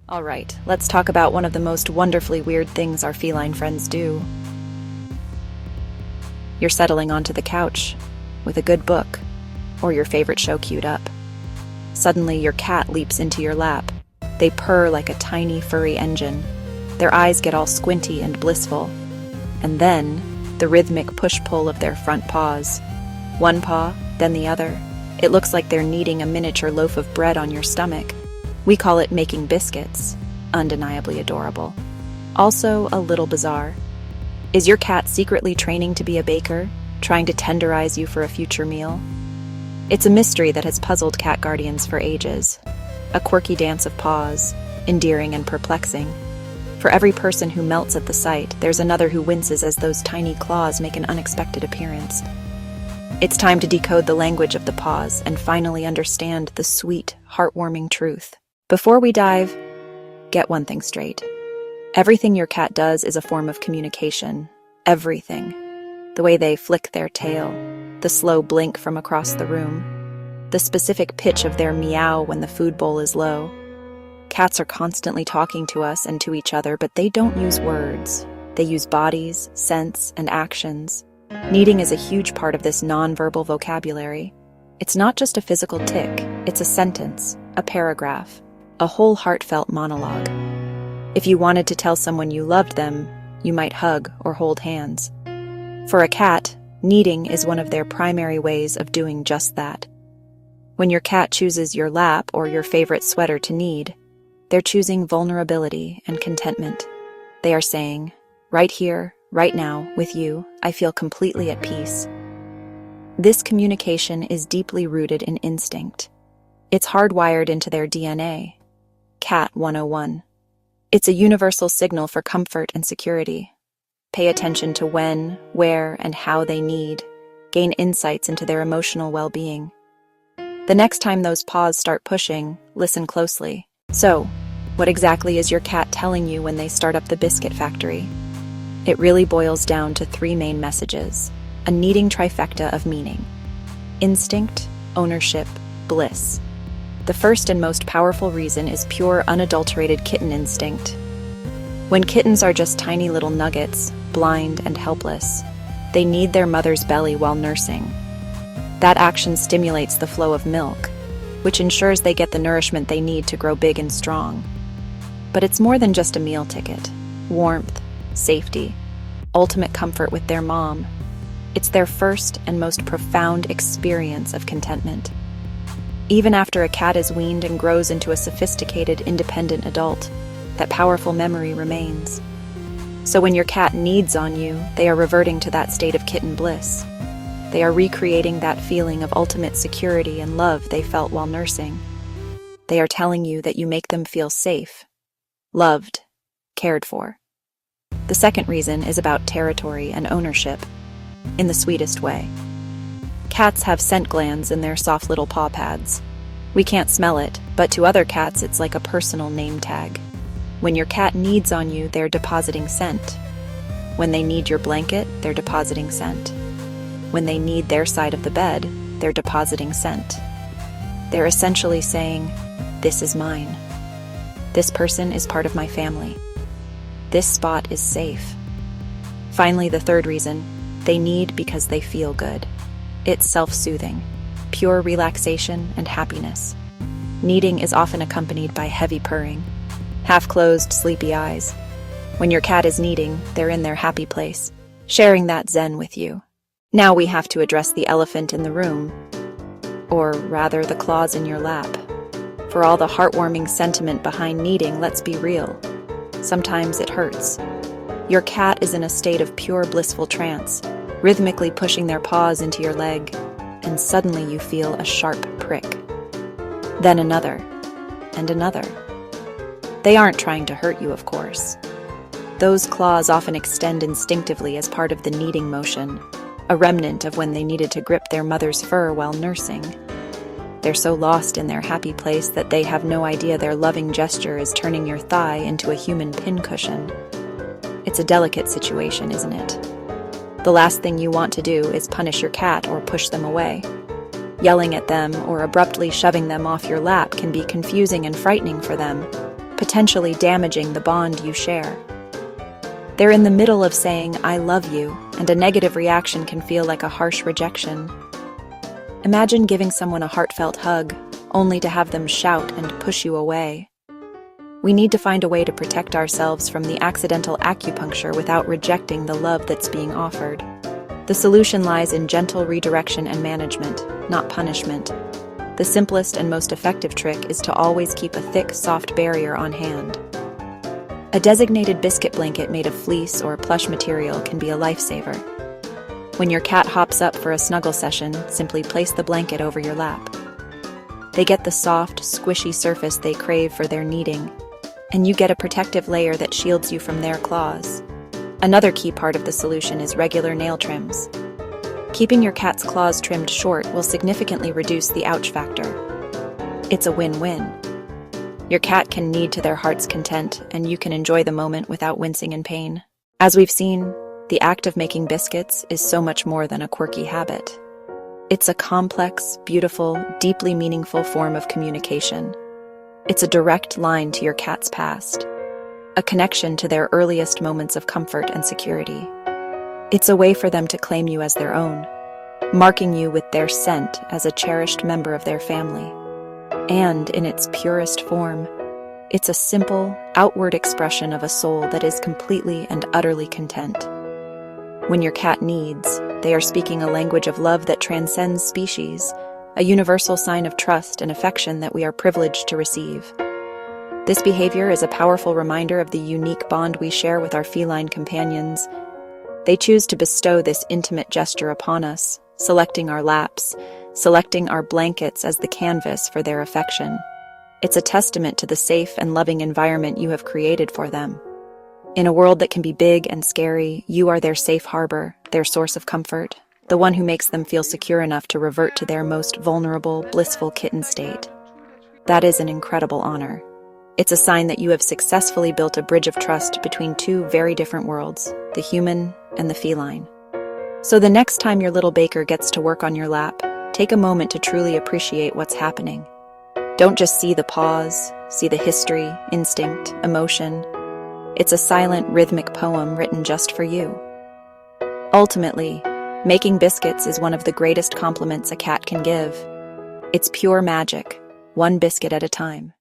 All right, let's talk about one of the most wonderfully weird things our feline friends do. You're settling onto the couch with a good book or your favorite show queued up. Suddenly, your cat leaps into your lap. They purr like a tiny, furry engine. Their eyes get all squinty and blissful. And then, the rhythmic push-pull of their front paws. One paw, then the other. It looks like they're kneading a miniature loaf of bread on your stomach. We call it making biscuits. Undeniably adorable. Also a little bizarre. Is your cat secretly training to be a baker, trying to tenderize you for a future meal? It's a mystery that has puzzled cat guardians for ages. A quirky dance of paws, endearing and perplexing. For every person who melts at the sight, there's another who winces as those tiny claws make an unexpected appearance. It's time to decode the language of the paws and finally understand the sweet, heartwarming truth. Before we dive, get one thing straight. Everything your cat does is a form of communication. Everything. The way they flick their tail, the slow blink from across the room, the specific pitch of their meow when the food bowl is low. Cats are constantly talking to us and to each other, but they don't use words. They use bodies, scents, and actions. Kneading is a huge part of this non-verbal vocabulary. It's not just a physical tick, it's a sentence, a paragraph, a whole heartfelt monologue. If you wanted to tell someone you loved them, you might hug or hold hands. For a cat, kneading is one of their primary ways of doing just that. When your cat chooses your lap or your favorite sweater to knead, they're choosing vulnerability and contentment. They are saying, right here, right now, with you, I feel completely at peace. This communication is deeply rooted in instinct. It's hardwired into their DNA. Cat 101. It's a universal signal for comfort and security. Pay attention to when, where, and how they knead. Gain insights into their emotional well-being. The next time those paws start pushing, listen closely. So, what exactly is your cat telling you when they start up the biscuit factory? It really boils down to three main messages, a kneading trifecta of meaning. Instinct, ownership, bliss. The first and most powerful reason is pure, unadulterated kitten instinct. When kittens are just tiny little nuggets, blind and helpless, they knead their mother's belly while nursing. That action stimulates the flow of milk, which ensures they get the nourishment they need to grow big and strong. But it's more than just a meal ticket. Warmth, safety, ultimate comfort with their mom. It's their first and most profound experience of contentment. Even after a cat is weaned and grows into a sophisticated, independent adult, that powerful memory remains. So when your cat kneads on you, they are reverting to that state of kitten bliss. They are recreating that feeling of ultimate security and love they felt while nursing. They are telling you that you make them feel safe, loved, cared for. The second reason is about territory and ownership, in the sweetest way. Cats have scent glands in their soft little paw pads. We can't smell it, but to other cats it's like a personal name tag. When your cat kneads on you, they're depositing scent. When they knead your blanket, they're depositing scent. When they knead their side of the bed, they're depositing scent. They're essentially saying, this is mine. This person is part of my family. This spot is safe. Finally, the third reason, they knead because they feel good. It's self-soothing, pure relaxation and happiness. Kneading is often accompanied by heavy purring, half-closed, sleepy eyes. When your cat is kneading, they're in their happy place, sharing that zen with you. Now we have to address the elephant in the room, or rather the claws in your lap. For all the heartwarming sentiment behind kneading, let's be real. Sometimes it hurts. Your cat is in a state of pure blissful trance, rhythmically pushing their paws into your leg, and suddenly you feel a sharp prick. Then another, and another. They aren't trying to hurt you, of course. Those claws often extend instinctively as part of the kneading motion, a remnant of when they needed to grip their mother's fur while nursing. They're so lost in their happy place that they have no idea their loving gesture is turning your thigh into a human pincushion. It's a delicate situation, isn't it? The last thing you want to do is punish your cat or push them away. Yelling at them or abruptly shoving them off your lap can be confusing and frightening for them. potentially damaging the bond you share. They're in the middle of saying, "I love you," and a negative reaction can feel like a harsh rejection. Imagine giving someone a heartfelt hug, only to have them shout and push you away. We need to find a way to protect ourselves from the accidental acupuncture without rejecting the love that's being offered. The solution lies in gentle redirection and management, not punishment. The simplest and most effective trick is to always keep a thick, soft barrier on hand. A designated biscuit blanket made of fleece or plush material can be a lifesaver. When your cat hops up for a snuggle session, simply place the blanket over your lap. They get the soft, squishy surface they crave for their kneading, and you get a protective layer that shields you from their claws. Another key part of the solution is regular nail trims. Keeping your cat's claws trimmed short will significantly reduce the ouch factor. It's a win-win. Your cat can knead to their heart's content, and you can enjoy the moment without wincing in pain. As we've seen, the act of making biscuits is so much more than a quirky habit. It's a complex, beautiful, deeply meaningful form of communication. It's a direct line to your cat's past, a connection to their earliest moments of comfort and security. It's a way for them to claim you as their own, marking you with their scent as a cherished member of their family. And in its purest form, it's a simple, outward expression of a soul that is completely and utterly content. When your cat kneads, they are speaking a language of love that transcends species, a universal sign of trust and affection that we are privileged to receive. This behavior is a powerful reminder of the unique bond we share with our feline companions. They choose to bestow this intimate gesture upon us, selecting our laps, selecting our blankets as the canvas for their affection. It's a testament to the safe and loving environment you have created for them. In a world that can be big and scary, you are their safe harbor, their source of comfort, the one who makes them feel secure enough to revert to their most vulnerable, blissful kitten state. That is an incredible honor. It's a sign that you have successfully built a bridge of trust between two very different worlds, the human and the feline. So the next time your little baker gets to work on your lap, take a moment to truly appreciate what's happening. Don't just see the paws, see the history, instinct, emotion. It's a silent, rhythmic poem written just for you. Ultimately, making biscuits is one of the greatest compliments a cat can give. It's pure magic, one biscuit at a time.